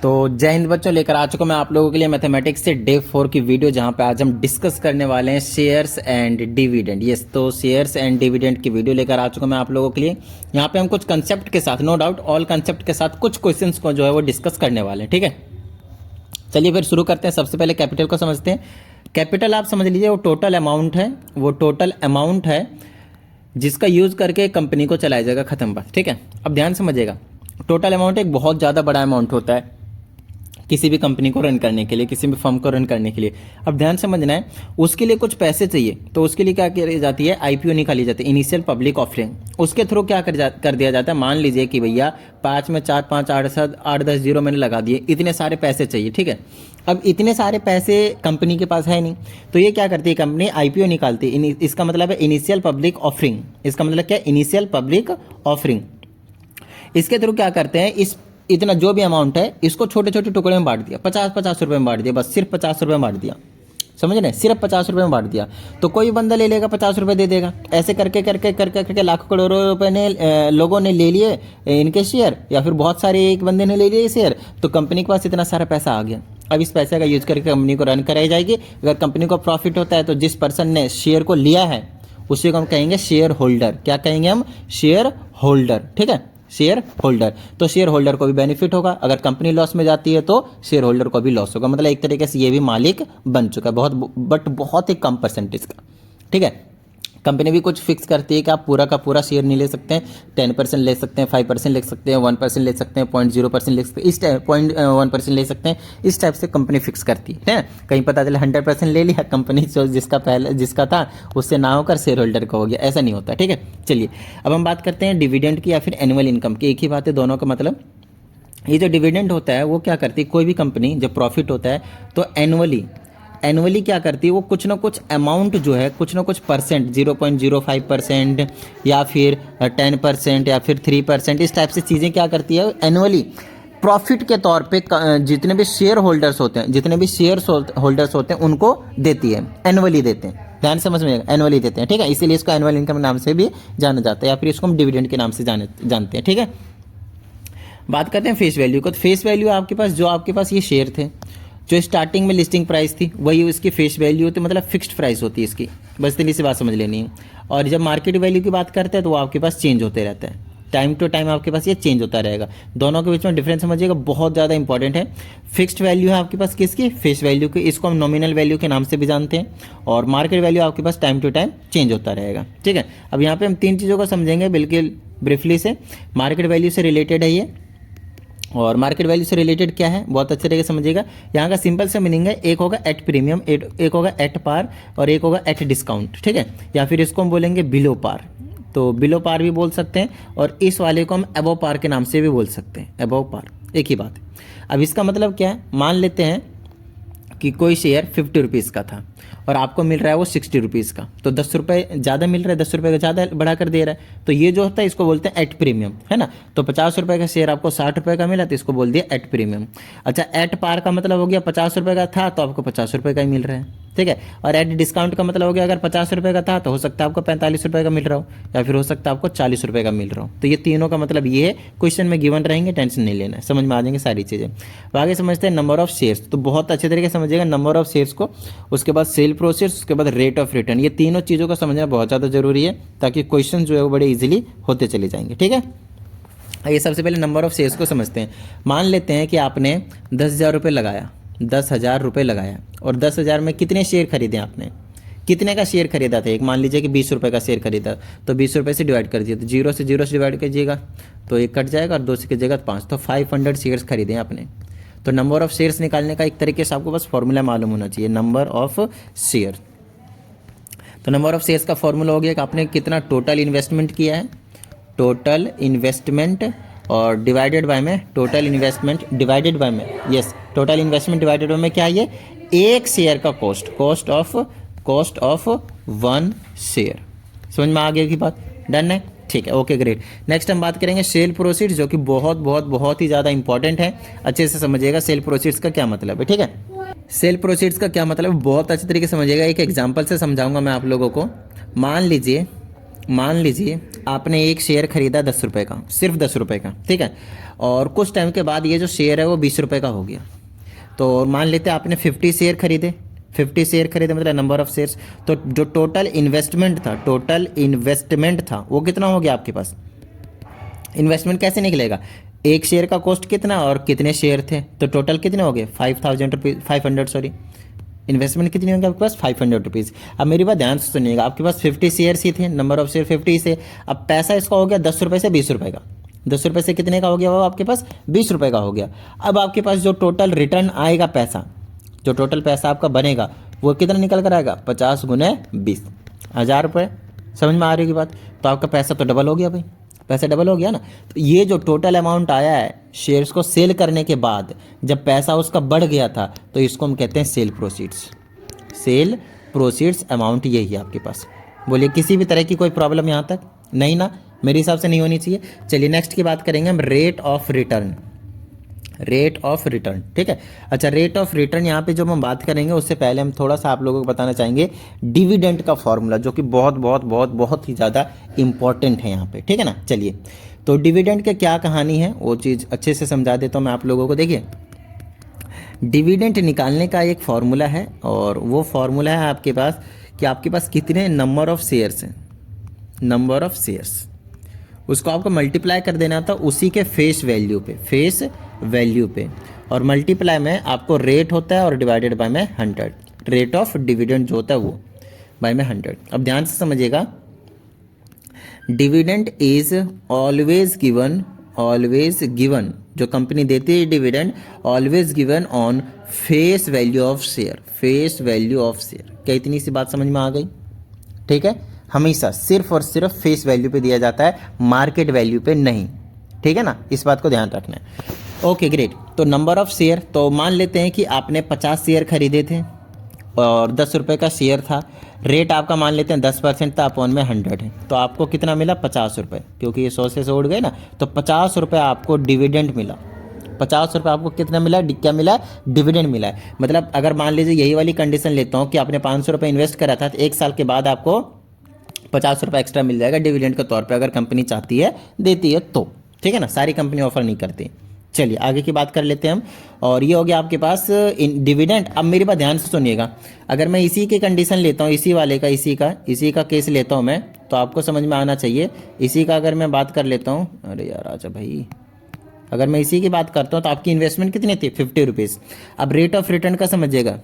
तो जय हिंद बच्चों, लेकर आ चुका मैं आप लोगों के लिए मैथमेटिक्स से डे 4 की वीडियो, जहां पे आज हम डिस्कस करने वाले हैं शेयर्स एंड डिविडेंड। यस, तो शेयर्स एंड डिविडेंड की वीडियो लेकर आ चुका मैं आप लोगों के लिए। यहां पे हम कुछ कंसेप्ट के साथ, नो डाउट ऑल कंसेप्ट के साथ, कुछ क्वेश्चंस को जो है वो डिस्कस करने वाले हैं। ठीक है, चलिए फिर शुरू करते हैं। सबसे पहले कैपिटल को समझते हैं। कैपिटल आप समझ लीजिए वो टोटल अमाउंट है, वो टोटल अमाउंट है जिसका यूज़ करके कंपनी को चलाया जाएगा। खत्म बात। ठीक है, अब ध्यान समझिएगा, टोटल अमाउंट एक बहुत ज़्यादा बड़ा अमाउंट होता है किसी भी कंपनी को रन करने के लिए, किसी भी फर्म को रन करने के लिए। अब ध्यान समझना है, उसके लिए कुछ पैसे चाहिए, तो उसके लिए क्या करी जाती है, आईपीओ निकाली जाती है, इनिशियल पब्लिक ऑफरिंग। उसके थ्रू क्या कर दिया जाता है, मान लीजिए कि भैया 5 में 4 5 8 7 8 10 जीरो मैंने लगा दिए, इतने सारे पैसे चाहिए। ठीक है, अब इतने सारे पैसे कंपनी के पास है नहीं, तो ये क्या करती है, कंपनी आईपीओ निकालती है। इसका मतलब है इनिशियल पब्लिक ऑफरिंग। इसका मतलब क्या, इनिशियल पब्लिक ऑफरिंग। इसके थ्रू क्या करते हैं, इतना जो भी अमाउंट है इसको छोटे छोटे टुकड़े में बांट दिया, 50 रुपये में बांट दिया, बस सिर्फ 50 रुपये में बांट दिया। समझ रहे हैं, सिर्फ 50 रुपये में बांट दिया। तो कोई बंदा ले लेगा, 50 रुपये दे देगा। ऐसे करके करके करके करके लाखों करोड़ों रुपए ने लोगों ने ले लिए इनके शेयर, या फिर बहुत सारे एक बंदे ने ले लिए शेयर, तो कंपनी के पास इतना सारा पैसा आ गया। अब इस पैसे का यूज करके कंपनी को रन कराई जाएगी। अगर कंपनी को प्रॉफिट होता है तो जिस पर्सन ने शेयर को लिया है उसी को हम कहेंगे शेयर होल्डर। क्या कहेंगे हम, शेयर होल्डर। ठीक है, शेयर होल्डर। तो शेयर होल्डर को भी बेनिफिट होगा। अगर कंपनी लॉस में जाती है तो शेयर होल्डर को भी लॉस होगा। मतलब एक तरीके से ये भी मालिक बन चुका है, बहुत ही कम परसेंटेज का। ठीक है, कंपनी भी कुछ फिक्स करती है कि आप पूरा का पूरा शेयर नहीं ले सकते हैं, 10% ले सकते हैं, 5% ले सकते हैं, 1% ले सकते हैं, 0.0% ले सकते हैं, इस टाइप 0.1% ले सकते हैं। इस टाइप से कंपनी फिक्स करती है। कहीं पता चले 100% ले लिया कंपनी, जो जिसका था उससे ना होकर शेयर होल्डर का हो गया, ऐसा नहीं होता। ठीक है, चलिए अब हम बात करते हैं डिविडेंड की या फिर एनुअल इनकम की। एक ही बात है दोनों का मतलब। ये जो डिविडेंड होता है वो क्या करती है, कोई भी कंपनी जब प्रॉफिट होता है तो एनुअली क्या करती है, वो कुछ ना कुछ अमाउंट जो है, कुछ ना कुछ परसेंट, 0.05% या फिर 10% या फिर 3%, इस टाइप से चीज़ें क्या करती है एनुअली प्रॉफिट के तौर पे जितने भी शेयर होल्डर्स होते हैं उनको देती है, एनुअली देते हैं। ध्यान समझ में, एनुअली देते हैं। ठीक है, इसीलिए इसको एनुअल इनकम नाम से भी जाना जाता है, या फिर इसको हम डिविडेंड के नाम से जानते हैं। ठीक है, बात करते हैं फेस वैल्यू को। तो फेस वैल्यू आपके पास ये शेयर थे, जो स्टार्टिंग में लिस्टिंग प्राइस थी वही इसकी फेस वैल्यू होती है, मतलब फिक्स्ड प्राइस होती है इसकी। बस इतनी सी बात समझ लेनी है। और जब मार्केट वैल्यू की बात करते हैं तो वो आपके पास चेंज होते रहता है, टाइम टू टाइम आपके पास ये चेंज होता रहेगा। दोनों के बीच में डिफरेंस समझिएगा, बहुत ज़्यादा इंपॉर्टेंट है। फिक्स्ड वैल्यू है आपके पास किसकी, फेस वैल्यू की, इसको हम नॉमिनल वैल्यू के नाम से भी जानते हैं। और मार्केट वैल्यू आपके पास टाइम टू टाइम चेंज होता रहेगा। ठीक है, अब यहाँ पे हम 3 चीज़ों को समझेंगे बिल्कुल ब्रीफली से। मार्केट वैल्यू से रिलेटेड है ये, और मार्केट वैल्यू से रिलेटेड क्या है बहुत अच्छे तरीके से समझिएगा। यहाँ का सिंपल सा मीनिंग है, एक होगा एट प्रीमियम, एक होगा एट पार, और एक होगा एट डिस्काउंट। ठीक है, या फिर इसको हम बोलेंगे बिलो पार, तो बिलो पार भी बोल सकते हैं, और इस वाले को हम अबव पार के नाम से भी बोल सकते हैं, अबव पार, एक ही बात है। अब इसका मतलब क्या है, मान लेते हैं कि कोई शेयर 50 रुपीज़ का था और आपको मिल रहा है वो 60 रुपीज़ का, तो 10 रुपये ज़्यादा मिल रहा है, 10 रुपये का ज़्यादा बढ़ा कर दे रहा है, तो ये जो होता है इसको बोलते हैं एट प्रीमियम, है ना। तो 50 रुपये का शेयर आपको 60 रुपये का मिला तो इसको बोल दिया एट प्रीमियम। अच्छा, एट पार का मतलब हो गया 50 रुपये का था तो आपको 50 रुपये का ही मिल रहा है। ठीक है, और एट डिस्काउंट का मतलब हो गया, अगर 50 रुपये का था तो हो सकता है आपको 45 रुपये का मिल रहा हो, या फिर हो सकता है आपको 40 रुपये का मिल रहा हो। तो ये तीनों का मतलब ये है, क्वेश्चन में गिवन रहेंगे, टेंशन नहीं लेना है, समझ में आ जाएंगे सारी चीज़ें। अब आगे समझते हैं नंबर ऑफ शेयर्स। तो बहुत अच्छे तरीके से समझिएगा नंबर ऑफ शेयर्स को, उसके बाद सेल प्रोसेस, उसके बाद रेट ऑफ रिटर्न। ये तीनों चीज़ों को समझना बहुत ज़्यादा जरूरी है, ताकि क्वेश्चन जो है वो बड़े ईजिली होते चले जाएंगे। ठीक है, ये सबसे पहले नंबर ऑफ शेयर्स को समझते हैं। मान लेते हैं कि आपने 10,000 रुपये लगाया, 10,000 रुपये लगाया, और 10,000 में कितने शेयर खरीदे आपने, कितने का शेयर खरीदा था। एक मान लीजिए कि 20 रुपये का शेयर खरीदा, तो 20 रुपये से डिवाइड कर दीजिए, तो 0 से डिवाइड कीजिएगा तो 1 कट जाएगा, और 2 से कीजिएगा 5, तो 500 शेयर्स खरीदे आपने। तो नंबर ऑफ शेयर्स निकालने का एक तरीके से आपको बस फॉर्मूला मालूम होना चाहिए, नंबर ऑफ शेयर। तो नंबर ऑफ शेयर्स का फॉर्मूला हो गया कि आपने कितना टोटल इन्वेस्टमेंट किया है, टोटल इन्वेस्टमेंट, और डिवाइडेड बाय में, टोटल इन्वेस्टमेंट डिवाइडेड बाय में, yes, total investment divided by में क्या है, ये एक शेयर का कॉस्ट ऑफ 1 शेयर। समझ में आ गया की बात, डन है। ठीक है, ओके ग्रेट। नेक्स्ट हम बात करेंगे सेल प्रोसीड्स, जो कि बहुत ही ज़्यादा इंपॉर्टेंट है। अच्छे से समझिएगा सेल प्रोसीड्स का क्या मतलब है। ठीक है, सेल प्रोसीड्स का क्या मतलब है बहुत अच्छे तरीके से समझिएगा। एक एग्जांपल से समझाऊंगा मैं आप लोगों को। मान लीजिए मान लीजिए आपने एक शेयर खरीदा 10 रुपये का, सिर्फ 10 रुपये का, ठीक है, और कुछ टाइम के बाद ये जो शेयर है वो 20 रुपये का हो गया। तो मान लेते हैं आपने 50 शेयर खरीदे, 50 शेयर खरीदे मतलब नंबर ऑफ शेयर्स, तो जो टोटल इन्वेस्टमेंट था वो कितना हो गया आपके पास। इन्वेस्टमेंट कैसे निकलेगा, एक शेयर का कॉस्ट कितना और कितने शेयर थे, तो टोटल कितने हो गए 500 सॉरी, इन्वेस्टमेंट कितनी होगी आपके पास 500 रुपीज़। अब मेरी बात ध्यान से सुनिएगा, आपके पास 50 शेयर्स ही थे, नंबर ऑफ शेयर 50 से, अब पैसा इसका हो गया 10 रुपये से 20 रुपये का, 10 रुपये से कितने का हो गया वो आपके पास 20 रुपये का हो गया। अब आपके पास जो टोटल रिटर्न आएगा पैसा, जो टोटल पैसा आपका बनेगा वो कितना निकल कर आएगा 50 गुने 20, 1000 रुपये। समझ में आ रही है बात, तो आपका पैसा तो डबल हो गया भाई, पैसा डबल हो गया ना। तो ये जो टोटल अमाउंट आया है शेयर्स को सेल करने के बाद, जब पैसा उसका बढ़ गया था, तो इसको हम कहते हैं sale proceeds. Sale proceeds amount यही है आपके पास। बोलिए किसी भी तरह की कोई प्रॉब्लम यहाँ तक नहीं ना, मेरे हिसाब से नहीं होनी चाहिए। चलिए नेक्स्ट की बात करेंगे हम, rate of return. Rate of return, ठीक है। अच्छा, रेट ऑफ रिटर्न यहाँ पे जो हम बात करेंगे उससे पहले हम थोड़ा सा आप लोगों को बताना चाहेंगे डिविडेंड का फॉर्मूला, जो कि बहुत बहुत बहुत बहुत ही ज़्यादा इंपॉर्टेंट है यहाँ पे, ठीक है ना। चलिए, तो डिविडेंड की क्या कहानी है वो चीज़ अच्छे से समझा देता हूँ मैं आप लोगों को। देखिए, डिविडेंड निकालने का एक फॉर्मूला है, और वो फॉर्मूला है आपके पास कि आपके पास कितने नंबर ऑफ शेयर्स हैं, नंबर ऑफ शेयर्स, उसको आपको मल्टीप्लाई कर देना था उसी के फेस वैल्यू पे, फेस वैल्यू पे, और मल्टीप्लाई में आपको रेट होता है और डिवाइडेड बाय में 100, रेट ऑफ डिविडेंड जो होता है वो बाय में 100। अब ध्यान से समझिएगा, डिविडेंड इज ऑलवेज गिवन, जो कंपनी देती है dividend always given on face value of share, face value of share. क्या इतनी सी बात समझ में आ गई, ठीक है। हमेशा सिर्फ और सिर्फ फेस वैल्यू पे दिया जाता है, मार्केट वैल्यू पे नहीं, ठीक है ना, इस बात को ध्यान रखना है। ओके ग्रेट, तो नंबर ऑफ शेयर, तो मान लेते हैं कि आपने 50 शेयर खरीदे थे और 10 रुपये का शेयर था, रेट आपका मान लेते हैं 10% था, अपॉन में 100 है, तो आपको कितना मिला 50 रुपये, क्योंकि ये 100 से उड़ गए ना, तो 50 रुपये आपको डिविडेंड मिला। 50 रुपये आपको कितना मिला, क्या मिला, डिविडेंड मिला है। मतलब अगर मान लीजिए यही वाली कंडीशन लेता हूँ कि आपने 500 रुपये इन्वेस्ट करा था, तो 1 साल के बाद आपको 50 रुपये एक्स्ट्रा मिल जाएगा डिविडेंड के तौर पे, अगर कंपनी चाहती है देती है तो, ठीक है ना। सारी कंपनी ऑफर नहीं करती। चलिए आगे की बात कर लेते हैं हम, और ये हो गया आपके पास डिविडेंड। अब मेरी बात ध्यान से सुनिएगा, अगर मैं इसी की कंडीशन लेता हूँ, इसी वाले का, इसी का केस लेता हूँ मैं, तो आपको समझ में आना चाहिए। इसी का अगर मैं बात कर लेता हूँ, अरे यार आजा भाई, अगर मैं इसी की बात करता हूँ तो आपकी इन्वेस्टमेंट कितनी थी 50 रुपीज़। अब रेट ऑफ रिटर्न का समझिएगा,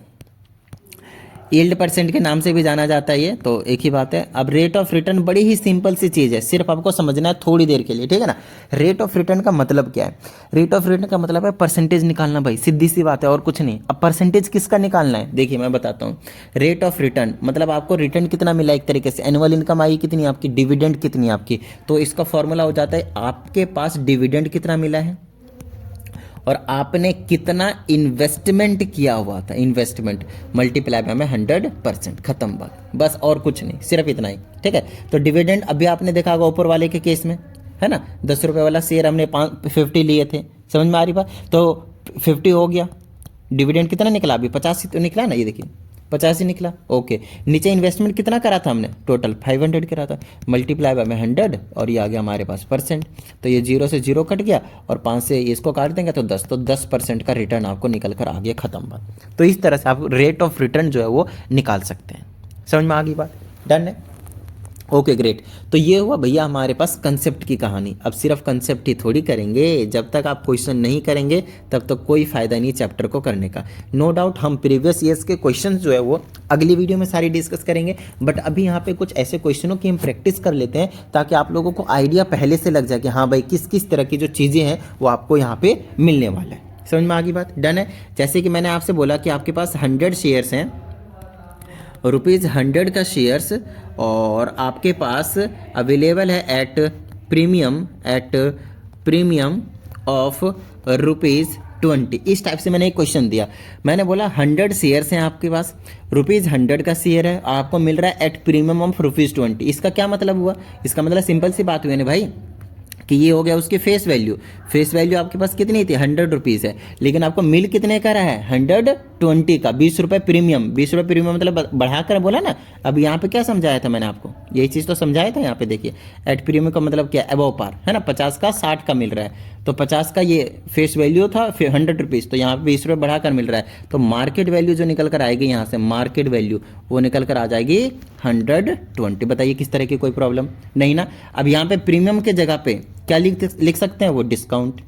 यील्ड परसेंट के नाम से भी जाना जाता है ये, तो एक ही बात है। अब रेट ऑफ रिटर्न बड़ी ही सिंपल सी चीज़ है, सिर्फ आपको समझना है थोड़ी देर के लिए, ठीक है ना। रेट ऑफ रिटर्न का मतलब क्या है, रेट ऑफ रिटर्न का मतलब है परसेंटेज निकालना भाई, सीधी सी बात है और कुछ नहीं। अब परसेंटेज किसका निकालना है, देखिए मैं बताता हूँ। रेट ऑफ रिटर्न मतलब आपको रिटर्न कितना मिला, एक तरीके से एनुअल इनकम आई कितनी आपकी, डिविडेंड कितनी आपकी, तो इसका फॉर्मूला हो जाता है आपके पास डिविडेंड कितना मिला है और आपने कितना इन्वेस्टमेंट किया हुआ था, इन्वेस्टमेंट मल्टीप्लाई में 100%, खत्म बात, बस और कुछ नहीं, सिर्फ इतना ही, ठीक है। तो डिविडेंड अभी आपने देखा होगा ऊपर वाले के केस में, है ना, 10 रुपये वाला शेयर हमने 50 लिए थे, समझ में आ रही बात, तो 50 हो गया, डिविडेंड कितना निकला, अभी 50 तो निकला ना, ये देखिए 50 ही निकला। ओके, नीचे इन्वेस्टमेंट कितना करा था हमने, टोटल 500 करा था, मल्टीप्लाई बाय में 100, और ये आ गया हमारे पास परसेंट, तो ये 0 से 0 कट गया और 5 से इसको काट देंगे तो 10, तो 10% का रिटर्न आपको निकल कर आ गया, खत्म बात। तो इस तरह से आप रेट ऑफ रिटर्न जो है वो निकाल सकते हैं। समझ में आ गई बात, डन है। ओके ग्रेट, तो ये हुआ भैया हमारे पास कंसेप्ट की कहानी। अब सिर्फ कंसेप्ट ही थोड़ी करेंगे, जब तक आप क्वेश्चन नहीं करेंगे तब तक कोई फ़ायदा नहीं चैप्टर को करने का। नो डाउट हम प्रीवियस ईयर्स के क्वेश्चंस जो है वो अगली वीडियो में सारी डिस्कस करेंगे, बट अभी यहाँ पे कुछ ऐसे क्वेश्चनों की हम प्रैक्टिस कर लेते हैं ताकि आप लोगों को आइडिया पहले से लग जाए कि हाँ भाई किस किस तरह की जो चीज़ें हैं वो आपको यहाँ पे मिलने वाला है। समझ में आ गई बात, डन है। जैसे कि मैंने आपसे बोला कि आपके पास 100 शेयर्स हैं, ₹100 का शेयर्स, और आपके पास अवेलेबल है एट प्रीमियम ऑफ ₹20। इस टाइप से मैंने एक क्वेश्चन दिया, मैंने बोला 100 शेयर्स हैं आपके पास, ₹100 का शेयर है, आपको मिल रहा है एट प्रीमियम ऑफ ₹20। इसका क्या मतलब हुआ, इसका मतलब सिंपल सी बात हुई ना भाई कि ये हो गया उसकी फेस वैल्यू आपके पास कितनी थी 100 रुपीज़ है, लेकिन आपको मिल कितने का रहा है 20 का 20 रुपये प्रीमियम, 20 रुपये प्रीमियम मतलब बढ़ाकर बोला ना। अब यहाँ पे क्या समझाया था मैंने आपको, यही चीज़ तो समझाया था। यहाँ पे देखिए एट प्रीमियम का मतलब क्या, अबव पार है ना, 50 का 60 का मिल रहा है, तो 50 का ये फेस वैल्यू था, फिर 100 रुपीज़, तो यहाँ पे 20 रुपये बढ़ाकर मिल रहा है, तो मार्केट वैल्यू जो निकल कर आएगी यहाँ से, मार्केट वैल्यू वो निकल कर आ जाएगी 120। बताइए किस तरह की कोई प्रॉब्लम नहीं ना। अब यहाँ पे प्रीमियम के जगह पे क्या लिख सकते हैं, वो डिस्काउंट,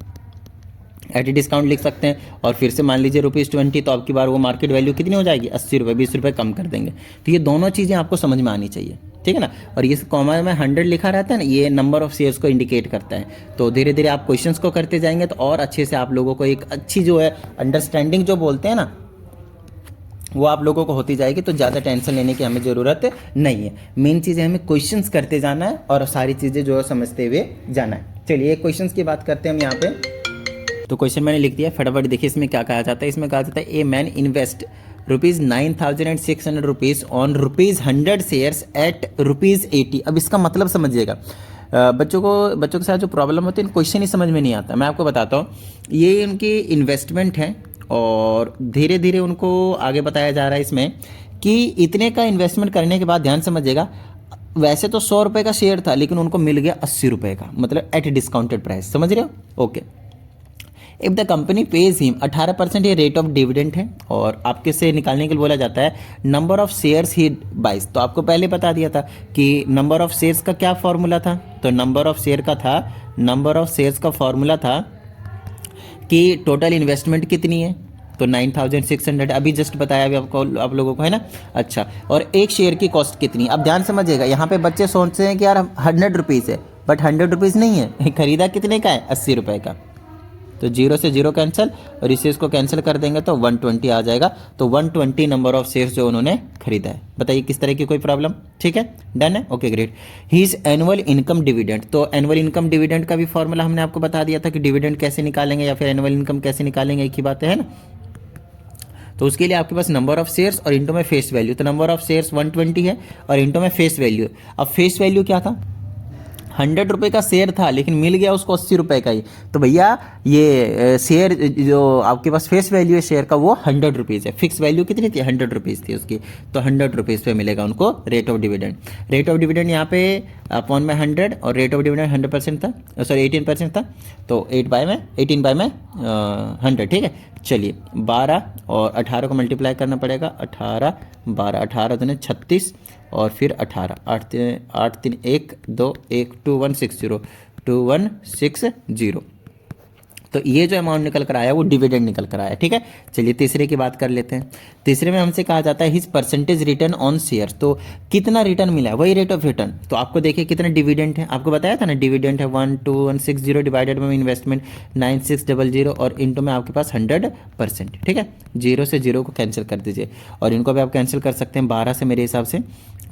एट डिस्काउंट लिख सकते हैं। और फिर से मान लीजिए ₹20, तो अब की बार वो मार्केट वैल्यू कितनी हो जाएगी, 80 रुपये, 20 रुपये कम कर देंगे। तो ये दोनों चीज़ें आपको समझ में आनी चाहिए, ठीक है ना। और ये कॉमा में 100 लिखा रहता है ना, ये नंबर ऑफ शेयर्स को इंडिकेट करता है। तो धीरे धीरे आप क्वेश्चंस को करते जाएंगे तो और अच्छे से आप लोगों को एक अच्छी जो है अंडरस्टैंडिंग जो बोलते हैं ना, वो आप लोगों को होती जाएगी। तो ज़्यादा टेंशन लेने की हमें ज़रूरत नहीं है। मेन चीज़ है हमें क्वेश्चंस करते जाना है और सारी चीज़ें जो है समझते हुए जाना है। चलिए क्वेश्चंस की बात करते हैं हम यहाँ पे। तो क्वेश्चन मैंने लिख दिया, फटाफट देखिए इसमें क्या कहा जाता है। इसमें कहा जाता है a man invest ₹9,600 on ₹100 shares eight ₹80। अब इसका मतलब समझिएगा, बच्चों के साथ जो प्रॉब्लम होती है, क्वेश्चन ही समझ में नहीं आता। मैं आपको बताता हूँ, ये उनकी इन्वेस्टमेंट है और धीरे धीरे उनको आगे बताया जा रहा है इसमें कि इतने का इन्वेस्टमेंट करने के बाद, ध्यान समझिएगा, वैसे तो 100 रुपये का शेयर था लेकिन उनको मिल गया 80 रुपये का, मतलब एट डिस्काउंटेड प्राइस, समझ रहे हो। Okay, if the company page him 18%, ये रेट ऑफ डिविडेंड है। और आपके से निकालने के लिए बोला जाता है नंबर ऑफ शेयर्स ही बाइस। तो आपको पहले बता दिया था कि नंबर ऑफ शेयर्स का क्या फॉर्मूला था, तो नंबर ऑफ शेयर का फॉर्मूला था कि टोटल इन्वेस्टमेंट कितनी है, तो 9,600 अभी जस्ट बताया अभी आपको, आप लोगों को, है ना। अच्छा, और एक शेयर की कॉस्ट कितनी। अब ध्यान समझिएगा, यहाँ पे बच्चे सोचते हैं कि यार 100 रुपीज़ है, बट 100 रुपीज़ नहीं है, खरीदा कितने का है, 80 रुपये का। तो 0 से 0 कैंसिल और इसे इसको कैंसिल कर देंगे तो 120 आ जाएगा। तो 120 नंबर ऑफ शेयर्स जो उन्होंने खरीदा है। बताइए किस तरह की कोई प्रॉब्लम, ठीक है, डन है, okay great. His annual income dividend, तो एनुअल इनकम डिविडेंड का भी फॉर्मूला हमने आपको बता दिया था कि डिविडेंड कैसे निकालेंगे या फिर एनुअल इनकम कैसे निकालेंगे, एक ही बात है ना। तो उसके लिए आपके पास नंबर ऑफ शेयर्स और इंटू में फेस वैल्यू, तो नंबर ऑफ शेयर्स 120 है और इंटू में फेस वैल्यू। अब फेस वैल्यू क्या था, 100 रुपये का शेयर था लेकिन मिल गया उसको 80 रुपये का ही, तो भैया ये शेयर जो आपके पास फेस वैल्यू है शेयर का, वो 100 रुपीज़ है। फिक्स वैल्यू कितनी थी, 100 रुपीज़ थी उसकी, तो 100 रुपीज़ पे मिलेगा उनको rate of dividend. Rate of dividend यहाँ पे अपॉन में 100 और रेट ऑफ डिविडेंड 100% था, सॉरी 18% था, तो 18 बाय में 100, ठीक है। चलिए 12 और 18 को मल्टीप्लाई करना पड़ेगा, 18 12, 18 दूने 36 और फिर 18, 8 3 1 2 1 2160। तो ये जो अमाउंट निकल कर आया वो डिविडेंड निकल कर आया, ठीक है। चलिए तीसरे की बात कर लेते हैं। तीसरे में हमसे कहा जाता है his percentage return on share, तो कितना रिटर्न मिला है, वही रेट ऑफ रिटर्न। तो आपको देखिए कितना डिविडेंड है, आपको बताया था ना डिविडेंड है 12160 डिवाइडेड बाई इन्वेस्टमेंट 9600 और इंटू में आपके पास 100%, ठीक है। 0 से 0 को कैंसिल कर दीजिए और इनको भी आप कैंसिल कर सकते हैं 12 से मेरे हिसाब से।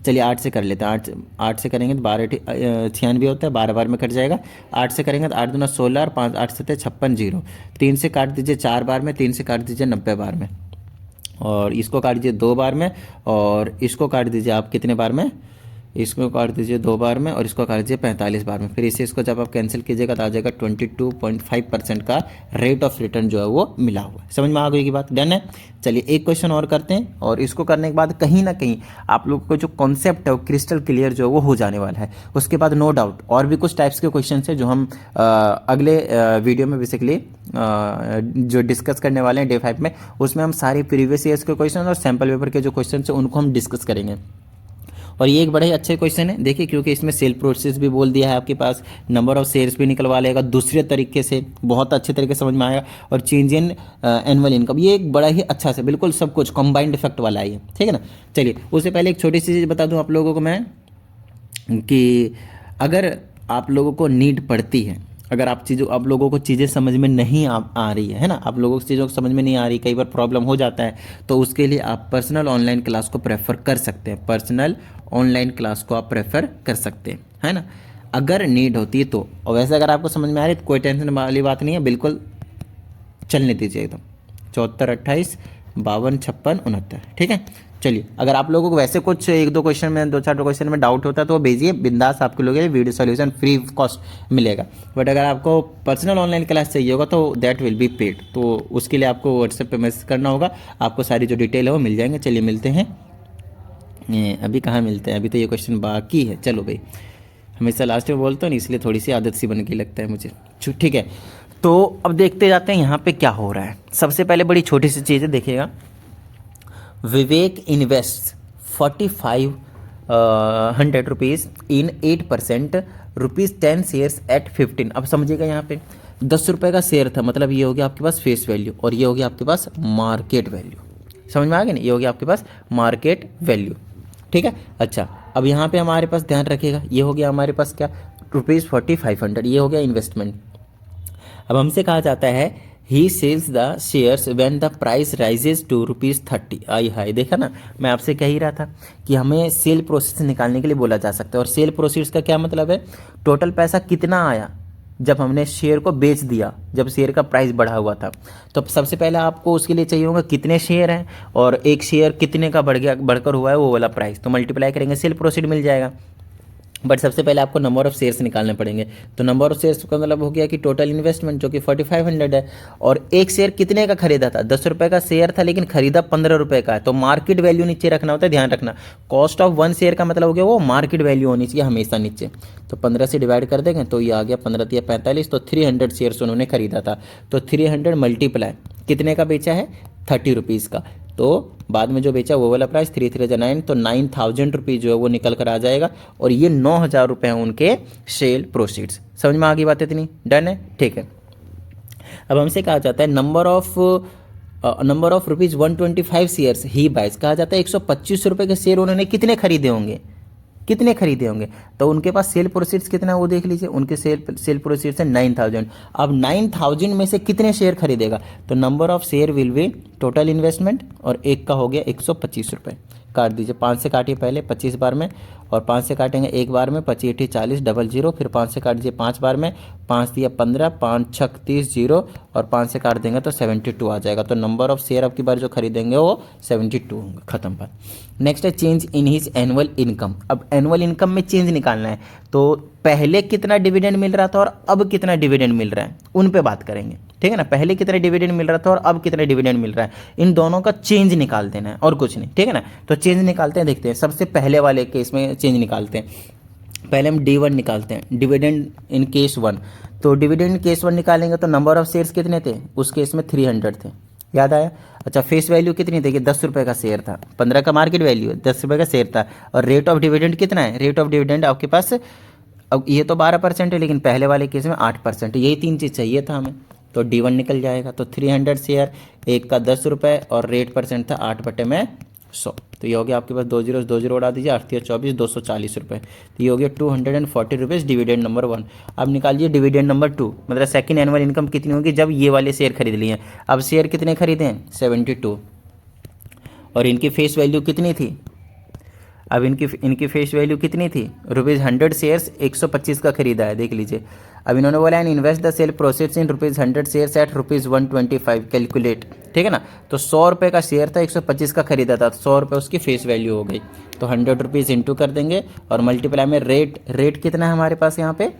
चलिए 8 से कर लेते हैं, 8 से करेंगे तो 12 96 होता है, 12 बार में कट जाएगा। 8 से करेंगे तो 8 दूना 16 और 5 8 7 56 0। 3 से काट दीजिए 4 बार में, 3 से काट दीजिए 90 बार में, और इसको काट दीजिए 2 बार में, और इसको काट दीजिए आप कितने बार में, इसको काट दीजिए 2 बार में और इसको काट दीजिए 45 बार में। फिर इसे इसको जब आप कैंसिल कीजिएगा तो आ जाएगा 22.5% का रेट ऑफ रिटर्न जो है वो मिला हुआ है। समझ में आ गई की बात, डन है। चलिए एक क्वेश्चन और करते हैं और इसको करने के बाद कहीं ना कहीं आप लोगों को जो कॉन्सेप्ट है वो क्रिस्टल क्लियर जो है वो हो जाने वाला है। उसके बाद नो डाउट और भी कुछ टाइप्स के क्वेश्चन है जो हम अगले वीडियो में बेसिकली जो डिस्कस करने वाले हैं डे 5 में, उसमें हम सारे प्रीवियस ईयर्स के क्वेश्चन और सैम्पल पेपर के जो क्वेश्चन है उनको हम डिस्कस करेंगे। और ये एक बड़े ही अच्छे क्वेश्चन है, देखिए, क्योंकि इसमें सेल प्रोसेस भी बोल दिया है आपके पास, नंबर ऑफ शेयर्स भी निकलवा लेगा दूसरे तरीके से, बहुत अच्छे तरीके से समझ में आएगा। और चेंज इन एनुअल इनकम, ये एक बड़ा ही अच्छा से बिल्कुल सब कुछ कॉम्बाइंड इफेक्ट वाला है, ठीक है ना। चलिए उससे पहले एक छोटी सी चीज़ बता दूं आप लोगों को मैं कि अगर आप लोगों को नीड पड़ती है, अगर आप लोगों को चीज़ें समझ में नहीं आ रही है ना, आप लोगों को चीज़ों को समझ में नहीं आ रही, कई बार प्रॉब्लम हो जाता है, तो उसके लिए आप पर्सनल ऑनलाइन क्लास को प्रेफर कर सकते हैं। पर्सनल ऑनलाइन क्लास को आप प्रेफर कर सकते हैं, है ना, अगर नीड होती है तो। और वैसे अगर आपको समझ में आ रही है तो कोई टेंशन वाली बात नहीं है, बिल्कुल चलने दीजिए एकदम। 74 28 52 56 69, ठीक है। चलिए, अगर आप लोगों को वैसे कुछ एक दो क्वेश्चन में, दो चार क्वेश्चन में डाउट होता है तो वो भेजिए, बिंदास आपके लोगों के लिए वीडियो सॉल्यूशन फ्री कॉस्ट मिलेगा। बट अगर आपको पर्सनल ऑनलाइन क्लास चाहिए होगा तो दैट विल बी पेड, तो उसके लिए आपको व्हाट्सएप पे मैसेज करना होगा, आपको सारी जो डिटेल है वो मिल जाएंगे। चलिए मिलते हैं, अभी कहाँ मिलते हैं, अभी तो ये क्वेश्चन बाकी है। चलो भाई, हमेशा लास्ट में बोलता हूँ ना, इसलिए थोड़ी सी आदत सी बन के लगता है मुझे। ठीक है, तो अब देखते जाते हैं यहाँ पे क्या हो रहा है। सबसे पहले बड़ी छोटी सी चीज़ है, देखिएगा, Vivek invest 4500 rupees in 8% ₹10 shares at 15। अब समझिएगा, यहाँ पे 10 रुपये का शेयर था, मतलब ये हो गया आपके पास फेस वैल्यू और ये हो गया आपके पास मार्केट वैल्यू। समझ में आ गया ना, ये हो गया आपके पास मार्केट वैल्यू। ठीक है, अच्छा, अब यहाँ पे हमारे पास ध्यान रखिएगा, ये हो गया हमारे पास क्या, ₹4500, ये हो गया इन्वेस्टमेंट। अब हमसे कहा जाता है he sells the shares when the price rises to ₹30। आई हाय, देखा ना, मैं आपसे कह ही रहा था कि हमें सेल प्रोसीड्स निकालने के लिए बोला जा सकता है। और सेल प्रोसीड्स का क्या मतलब है, टोटल पैसा कितना आया जब हमने शेयर को बेच दिया, जब शेयर का प्राइस बढ़ा हुआ था। तो सबसे पहले आपको उसके लिए चाहिए होगा कितने शेयर हैं और एक शेयर कितने का बढ़कर हुआ है वो वाला प्राइस, तो मल्टीप्लाई करेंगे, सेल प्रोसीड मिल जाएगा। बट सबसे पहले आपको नंबर ऑफ शेयर्स निकालने पड़ेंगे। तो नंबर ऑफ शेयर्स का मतलब हो गया कि टोटल इन्वेस्टमेंट जो कि 4500 है, और एक शेयर कितने का खरीदा था, 10 रुपये का शेयर था लेकिन खरीदा 15 रुपये का है, तो मार्केट वैल्यू नीचे रखना होता है, ध्यान रखना। कॉस्ट ऑफ वन शेयर का मतलब हो गया वो मार्केट वैल्यू होनी चाहिए हमेशा नीचे। तो 15 से डिवाइड कर देंगे तो ये आ गया 15 या 45, तो 300 शेयर्स उन्होंने खरीदा था। तो 300 मल्टीप्लाई कितने का बेचा है, 30 रुपीज़ का, तो बाद में जो बेचा वो वाला प्राइस 3 3 9, तो 9000 रुपीज़ जो है वो निकल कर आ जाएगा। और ये 9000 रुपये हैं उनके सेल प्रोसीड्स। समझ में आ गई बात इतनी, डन है, ठीक है। अब हमसे कहा जाता है number of ₹125 shares he buys, कहा जाता है 125 रुपये के शेयर उन्होंने कितने खरीदे होंगे, कितने खरीदे होंगे, तो उनके पास सेल प्रोसीड्स कितना है वो देख लीजिए, उनके सेल प्रोसीड्स है 9000। अब 9000 में से कितने शेयर खरीदेगा, तो number of share will be total investment और एक का हो गया 125 रुपये, काट दीजिए, 5 से काटिए पहले 25 बार में, और 5 से काटेंगे एक बार में, 25 × 40 00, फिर 5 से काट दीजिए 5 बार में, 5 दिया 15, 5 6 30 0, और 5 से काट देंगे तो 72 आ जाएगा। तो नंबर ऑफ शेयर अब की बार जो खरीदेंगे वो 72 होंगे, खत्म बात। नेक्स्ट है change in his annual income. अब एनुअल इनकम में चेंज निकालना है, तो पहले कितना डिविडेंड मिल रहा था और अब कितना डिविडेंड मिल रहा है, उन पे बात करेंगे, ठीक है ना। पहले कितना डिविडेंड मिल रहा था और अब कितना डिविडेंड मिल रहा है, इन दोनों का चेंज निकाल देना है और कुछ नहीं, ठीक है ना। तो चेंज निकालते हैं, देखते हैं। सबसे पहले वाले केस में चेंज निकालते हैं, पहले हम D1 निकालते हैं, डिविडेंड इन केस 1। तो डिविडेंड केस 1 निकालेंगे तो नंबर ऑफ शेयर्स कितने थे, उस केस में 300 थे, याद आया। अच्छा, फेस वैल्यू कितनी थी, 10 रुपये का शेयर था, 15 का मार्केट वैल्यू है, 10 रुपये का शेयर था। और रेट ऑफ डिविडेंड कितना है, रेट ऑफ डिविडेंड आपके पास, अब ये तो 12% है लेकिन पहले वाले केस में 8%, यही तीन चीज़ चाहिए था हमें, तो D1 निकल जाएगा। तो 300 शेयर, एक का 10 रुपये और रेट परसेंट था 8/100, तो ये हो गया आपके पास 2 0 उड़ा दीजिए, 8 24 240 रुपये, तो ये हो गया 240 रुपीज़ डिविडेंड नंबर 1। अब निकालिए डिविडेंड नंबर 2, मतलब सेकंड एनुअल इनकम कितनी होगी जब ये वाले शेयर खरीद लिए हैं। अब शेयर कितने खरीदे हैं, 72, और इनकी फेस वैल्यू कितनी थी, अब इनकी फेस वैल्यू कितनी थी, ₹100 शेयर्स 125 का खरीदा है, देख लीजिए। अब इन्होंने बोला है invest the sale proceeds in ₹100 shares at ₹125, calculate, ठीक है ना। तो 100 रुपये का शेयर था, 125 का खरीदा था, तो 100 रुपये उसकी फेस वैल्यू हो गई। तो 100 रुपीज़ इंटू कर देंगे और मल्टीप्लाई में रेट कितना है हमारे पास, यहाँ पे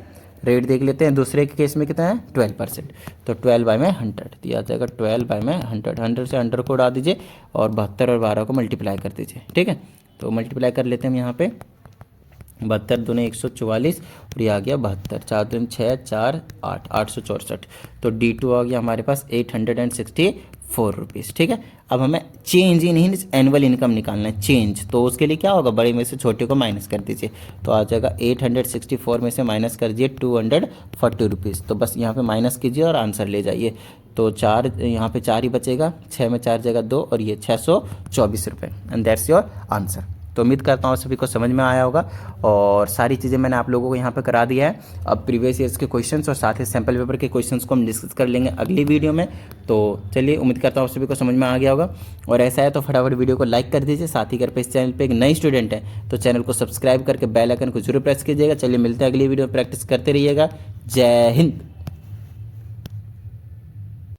रेट देख लेते हैं, दूसरे के केस में कितना है 12%, तो 12/100 दिया जाएगा, 12/100, 100 से 100 को उड़ा दीजिए और 72 और 12 को मल्टीप्लाई कर दीजिए, ठीक है। तो मल्टीप्लाई कर लेते हैं हम यहाँ पे, 72 दूने 144 और ये आ गया 72, 4 दूने 6 4 8, 864। तो D2 आ गया हमारे पास 864 रुपीज़, ठीक है। अब हमें change in his annual income निकालना है, चेंज, तो उसके लिए क्या होगा, बड़े में से छोटे को माइनस कर दीजिए, तो आ जाएगा 864 में से माइनस कर दीजिए 240 रुपीज़, तो बस यहाँ पे माइनस कीजिए और आंसर ले जाइए। तो 4 यहाँ पे 4 ही बचेगा, 6 में 4 जगह 2 और ये 624 रुपये, एंड दैट्स योर आंसर। तो उम्मीद करता हूँ सभी को समझ में आया होगा और सारी चीज़ें मैंने आप लोगों को यहाँ पे करा दिया है। अब प्रीवियस ईयर्स के क्वेश्चंस और साथ ही सैम्पल पेपर के क्वेश्चंस को हम डिस्कस कर लेंगे अगली वीडियो में। तो चलिए, उम्मीद करता हूँ सभी को समझ में आ गया होगा, और ऐसा है तो फटाफट वीडियो को लाइक कर दीजिए। साथ ही अगर पे इस चैनल पर एक नई स्टूडेंट है तो चैनल को सब्सक्राइब करके बेल आइकन को जरूर प्रेस कीजिएगा। चलिए मिलते हैं अगली वीडियो में, प्रैक्टिस करते रहिएगा। जय हिंद।